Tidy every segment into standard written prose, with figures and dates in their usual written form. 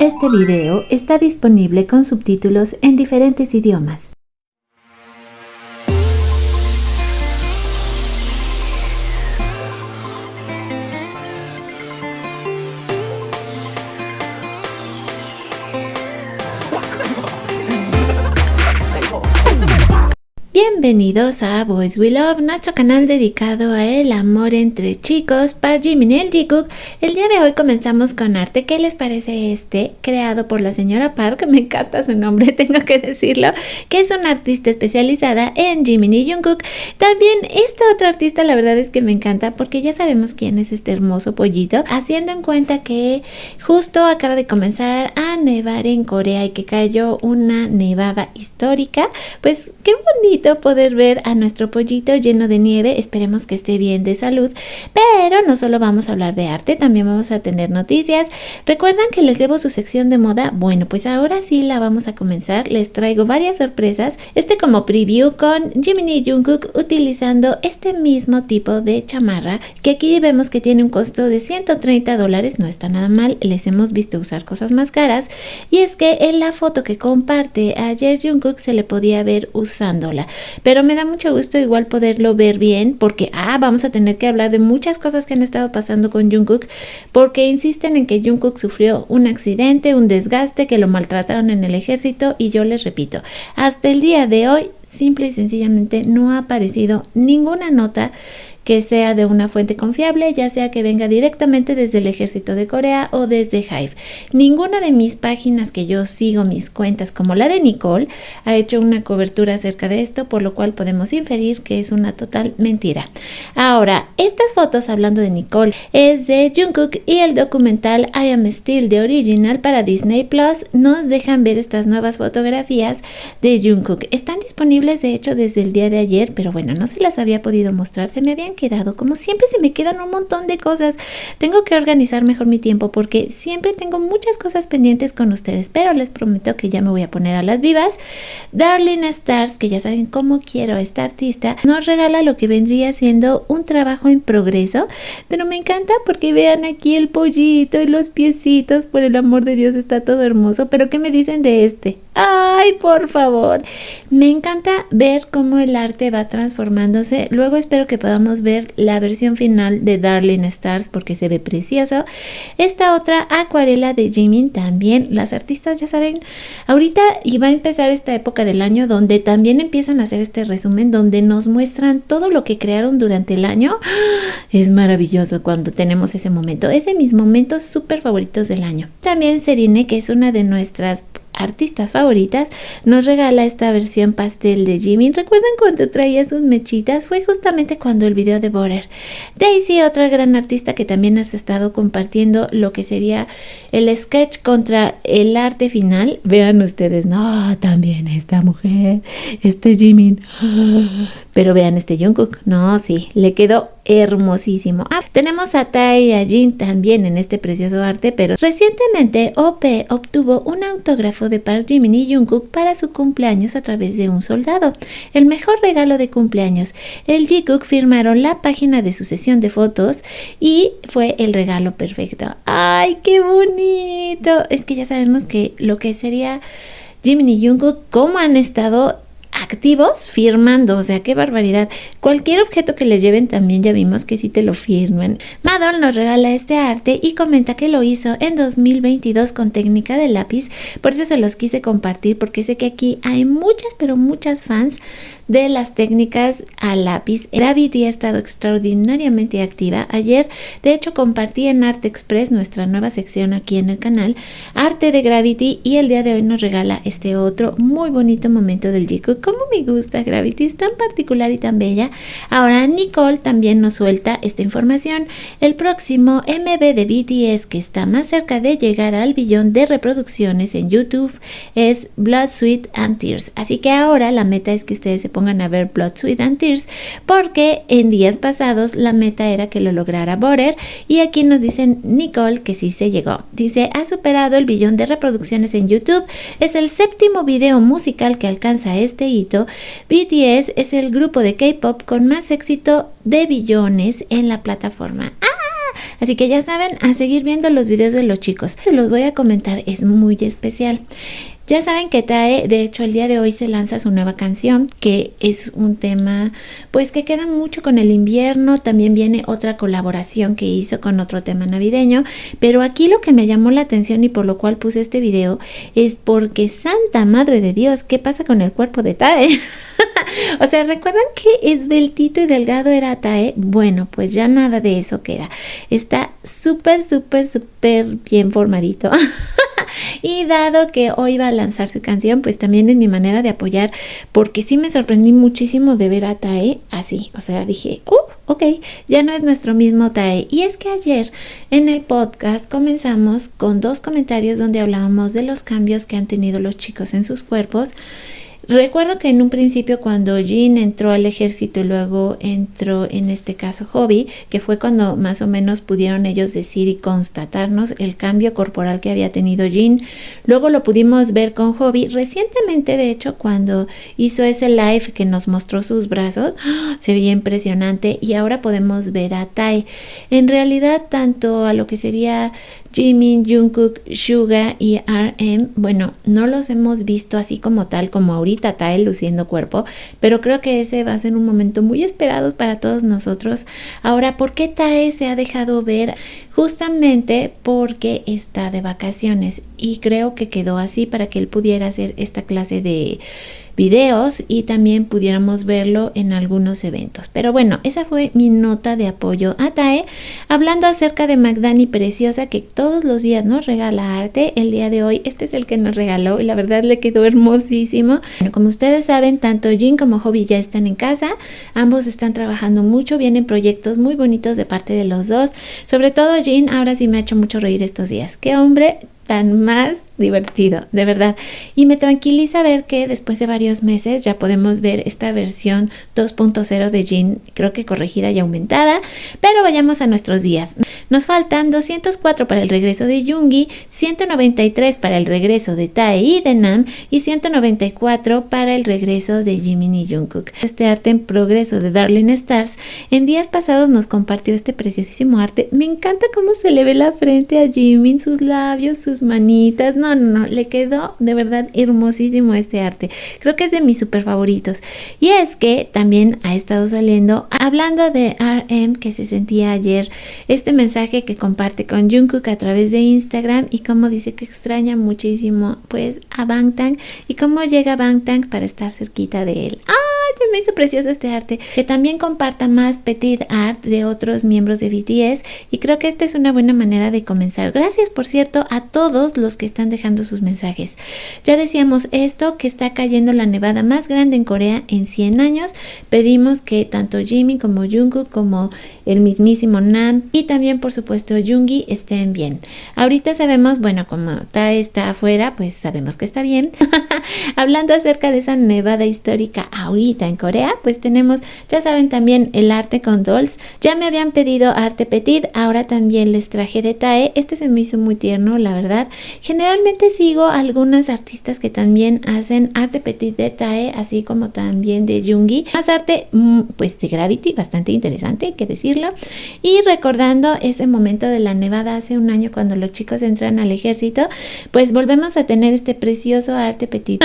Este video está disponible con subtítulos en diferentes idiomas. Bienvenidos a Boys We Love, nuestro canal dedicado a el amor entre chicos, Park Jimin y el Jungkook. El día de hoy comenzamos con arte. ¿Qué les parece este? Creado por la señora Park, me encanta su nombre, tengo que decirlo, que es una artista especializada en Jimin y Jungkook. También esta otra artista, la verdad es que me encanta porque ya sabemos quién es este hermoso pollito, haciendo en cuenta que justo acaba de comenzar a nevar en Corea y que cayó una nevada histórica. Pues qué bonito poder ver a nuestro pollito lleno de nieve. Esperemos que esté bien de salud, pero no solo vamos a hablar de arte, también vamos a tener noticias. ¿Recuerdan que les debo su sección de moda? Bueno, pues ahora sí la vamos a comenzar. Les traigo varias sorpresas, como preview con Jimin y Jungkook utilizando este mismo tipo de chamarra, que aquí vemos que tiene un costo de $130, no está nada mal, les hemos visto usar cosas más caras, y es que en la foto que comparte ayer Jungkook se le podía ver usándola. Pero me da mucho gusto igual poderlo ver bien porque vamos a tener que hablar de muchas cosas que han estado pasando con Jungkook, porque insisten en que Jungkook sufrió un accidente, un desgaste, que lo maltrataron en el ejército, y yo les repito, hasta el día de hoy simple y sencillamente no ha aparecido ninguna nota que sea de una fuente confiable, ya sea que venga directamente desde el ejército de Corea o desde Hive. Ninguna de mis páginas que yo sigo, mis cuentas como la de Nicole, ha hecho una cobertura acerca de esto, por lo cual podemos inferir que es una total mentira. Ahora, estas fotos, hablando de Nicole, es de Jungkook, y el documental I Am Still the Original para Disney Plus nos dejan ver estas nuevas fotografías de Jungkook. Están disponibles de hecho desde el día de ayer, pero bueno, no se las había podido mostrar, se me habían quedado, como siempre se me quedan un montón de cosas. Tengo que organizar mejor mi tiempo porque siempre tengo muchas cosas pendientes con ustedes, pero les prometo que ya me voy a poner a las vivas. Darling Stars, que ya saben cómo quiero a esta artista, nos regala lo que vendría siendo un trabajo en progreso, pero me encanta porque vean aquí el pollito y los piecitos, por el amor de Dios, está todo hermoso. Pero ¿qué me dicen de este? ¡Ay, por favor! Me encanta ver cómo el arte va transformándose. Luego espero que podamos ver la versión final de Darling Stars porque se ve precioso. Esta otra acuarela de Jimin también. Las artistas ya saben, ahorita iba a empezar esta época del año donde también empiezan a hacer este resumen donde nos muestran todo lo que crearon durante el año. Es maravilloso cuando tenemos ese momento. Es de mis momentos súper favoritos del año. También Serine, que es una de nuestras artistas favoritas, nos regala esta versión pastel de Jimin. ¿Recuerdan cuando traía sus mechitas? Fue justamente cuando el video de Butter. Daisy, otra gran artista que también has estado compartiendo lo que sería el sketch contra el arte final. Vean ustedes, no, también esta mujer, este Jimin. Pero vean este Jungkook, no, sí, le quedó hermosísimo. Tenemos a Tae y a Jin también en este precioso arte, pero recientemente OP obtuvo un autógrafo de Park Jimin y Jungkook para su cumpleaños a través de un soldado. El mejor regalo de cumpleaños. El Jungkook firmaron la página de su sesión de fotos y fue el regalo perfecto. ¡Ay, qué bonito! Es que ya sabemos que lo que sería Jimin y Jungkook, cómo han estado activos firmando, o sea, qué barbaridad. Cualquier objeto que les lleven también ya vimos que sí te lo firman. Madol nos regala este arte y comenta que lo hizo en 2022 con técnica de lápiz, por eso se los quise compartir porque sé que aquí hay muchas, pero muchas fans de las técnicas a lápiz. Gravity ha estado extraordinariamente activa. Ayer, de hecho, compartí en Art Express, nuestra nueva sección aquí en el canal, arte de Gravity, y el día de hoy nos regala este otro muy bonito momento del Jungkook. Como me gusta Gravity, es tan particular y tan bella. Ahora Nicole también nos suelta esta información. El próximo MV de BTS, que está más cerca de llegar al billón de reproducciones en YouTube, es Blood, Sweat and Tears. Así que ahora la meta es que ustedes se pongan a ver Blood, Sweat and Tears, porque en días pasados la meta era que lo lograra Butter, y aquí nos dicen Nicole que sí se llegó. Dice, ha superado el billón de reproducciones en YouTube, es el séptimo video musical que alcanza este hito. BTS es el grupo de K-pop con más éxito de billones en la plataforma. Así que ya saben, a seguir viendo los videos de los chicos. Se los voy a comentar, es muy especial. Ya saben que Tae, de hecho, el día de hoy se lanza su nueva canción, que es un tema, pues, que queda mucho con el invierno. También viene otra colaboración que hizo con otro tema navideño. Pero aquí lo que me llamó la atención y por lo cual puse este video es porque, Santa Madre de Dios, ¿qué pasa con el cuerpo de Tae? O sea, ¿recuerdan que esbeltito y delgado era Tae? Bueno, pues ya nada de eso queda. Está súper bien formadito. Y dado que hoy va a lanzar su canción, pues también es mi manera de apoyar, porque sí me sorprendí muchísimo de ver a Tae así. O sea, dije, ok, ya no es nuestro mismo Tae. Y es que ayer en el podcast comenzamos con 2 comentarios donde hablábamos de los cambios que han tenido los chicos en sus cuerpos. Recuerdo que en un principio cuando Jin entró al ejército y luego entró en este caso Hobby, que fue cuando más o menos pudieron ellos decir y constatarnos el cambio corporal que había tenido Jin. Luego lo pudimos ver con Hobby recientemente, de hecho, cuando hizo ese live que nos mostró sus brazos, se veía impresionante, y ahora podemos ver a Tae. En realidad, tanto a lo que sería Jimin, Jungkook, Suga y RM, bueno, no los hemos visto así como tal, como ahorita Tae luciendo cuerpo, pero creo que ese va a ser un momento muy esperado para todos nosotros. Ahora, ¿por qué Tae se ha dejado ver? Justamente porque está de vacaciones, y creo que quedó así para que él pudiera hacer esta clase de videos y también pudiéramos verlo en algunos eventos. Pero bueno, esa fue mi nota de apoyo a Tae, hablando acerca de Magdani Preciosa, que todos los días nos regala arte. El día de hoy este es el que nos regaló y la verdad le quedó hermosísimo. Bueno, como ustedes saben, tanto Jin como Hobby ya están en casa, ambos están trabajando mucho, vienen proyectos muy bonitos de parte de los dos. Sobre todo Jin, ahora sí me ha hecho mucho reír estos días. ¡Qué hombre tan más divertido, de verdad! Y me tranquiliza ver que después de varios meses ya podemos ver esta versión 2.0 de Jin, creo que corregida y aumentada. Pero vayamos a nuestros días. Nos faltan 204 para el regreso de Yoongi, 193 para el regreso de Tae y de Nam, y 194 para el regreso de Jimin y Jungkook. Este arte en progreso de Darling Stars en días pasados nos compartió este preciosísimo arte. Me encanta cómo se le ve la frente a Jimin, sus labios, sus manitas. No, le quedó de verdad hermosísimo este arte. Creo que es de mis super favoritos. Y es que también ha estado saliendo, hablando de RM, que se sentía ayer, este mensaje que comparte con Jungkook a través de Instagram, y cómo dice que extraña muchísimo pues a Bangtan, y cómo llega Bangtan para estar cerquita de él. Se me hizo precioso este arte. Que también comparta más petit art de otros miembros de BTS, y creo que esta es una buena manera de comenzar. Gracias, por cierto, a todos los que están dejando sus mensajes. Ya decíamos esto, que está cayendo la nevada más grande en Corea en 100 años. Pedimos que tanto Jimin como Jungkook como el mismísimo Nam y también por supuesto Yoongi estén bien. Ahorita sabemos, bueno, como Tae está afuera, pues sabemos que está bien. Hablando acerca de esa nevada histórica ahorita en Corea, pues tenemos, ya saben, también el arte con dolls. Ya me habían pedido arte petit, ahora también les traje de Tae. Este se me hizo muy tierno, la verdad. Generalmente sigo algunas artistas que también hacen arte petit de Tae, así como también de Yoongi. Más arte, pues de Gravity, bastante interesante, hay que decirlo. Y recordando ese momento de la nevada hace un año cuando los chicos entran al ejército, pues volvemos a tener este precioso arte petit.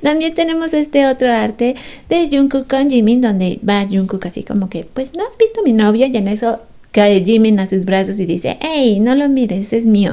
También tenemos este otro arte de Jungkook con Jimin, donde va Jungkook así como que, pues, ¿no has visto a mi novio? Y en eso cae Jimin a sus brazos y dice, ¡hey, no lo mires, es mío!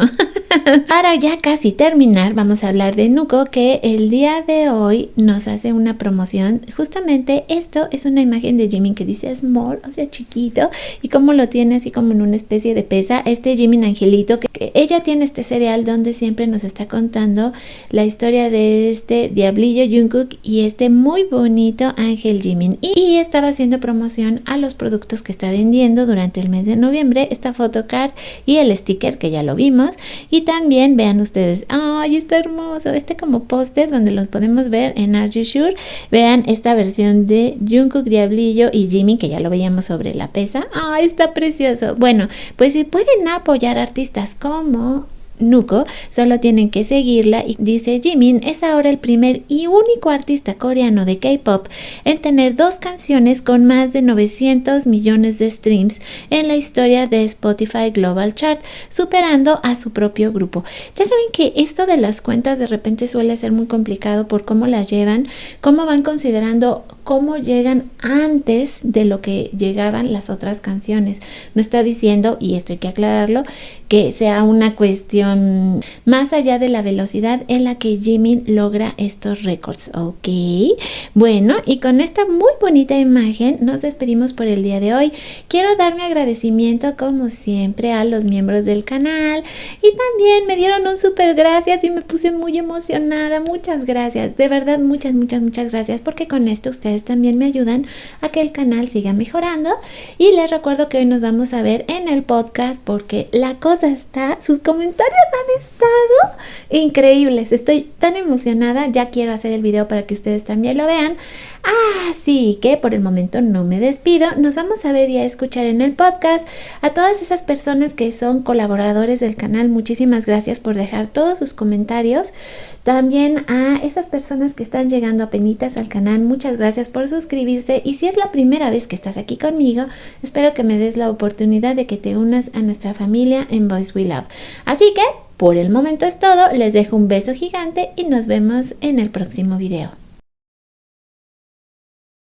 Para ya casi terminar, vamos a hablar de Nuko, que el día de hoy nos hace una promoción. Justamente esto es una imagen de Jimin que dice small, o sea, chiquito, y como lo tiene así como en una especie de pesa. Este Jimin Angelito, que ella tiene este serial donde siempre nos está contando la historia de este diablillo Jungkook y este muy bonito ángel Jimin. Y estaba haciendo promoción a los productos que está vendiendo durante el mes de noviembre, esta photocard y el sticker que ya lo vimos. Y también vean ustedes, ¡ay, está hermoso! Este como póster donde los podemos ver en Are You Sure. Vean esta versión de Jungkook, Diablillo y Jimin, que ya lo veíamos sobre la pesa. ¡Ay, está precioso! Bueno, pues si pueden apoyar artistas como Nuko, solo tienen que seguirla y dice Jimin es ahora el primer y único artista coreano de K-pop en tener 2 canciones con más de 900 millones de streams en la historia de Spotify Global Chart, superando a su propio grupo. Ya saben que esto de las cuentas de repente suele ser muy complicado por cómo las llevan, cómo van considerando cómo llegan antes de lo que llegaban las otras canciones. No está diciendo, y esto hay que aclararlo, que sea una cuestión más allá de la velocidad en la que Jimin logra estos récords. Ok, bueno, y con esta muy bonita imagen nos despedimos por el día de hoy. Quiero dar mi agradecimiento como siempre a los miembros del canal y también me dieron un súper gracias y me puse muy emocionada. Muchas gracias, de verdad muchas gracias, porque con esto ustedes también me ayudan a que el canal siga mejorando. Y les recuerdo que hoy nos vamos a ver en el podcast porque la cosa está, sus comentarios han estado increíbles, estoy tan emocionada, ya quiero hacer el video para que ustedes también lo vean. Así que por el momento no me despido, nos vamos a ver y a escuchar en el podcast. A todas esas personas que son colaboradores del canal, muchísimas gracias por dejar todos sus comentarios. También a esas personas que están llegando apenitas al canal, muchas gracias por suscribirse. Y si es la primera vez que estás aquí conmigo, espero que me des la oportunidad de que te unas a nuestra familia en Boys We Love. Así que, por el momento es todo, les dejo un beso gigante y nos vemos en el próximo video.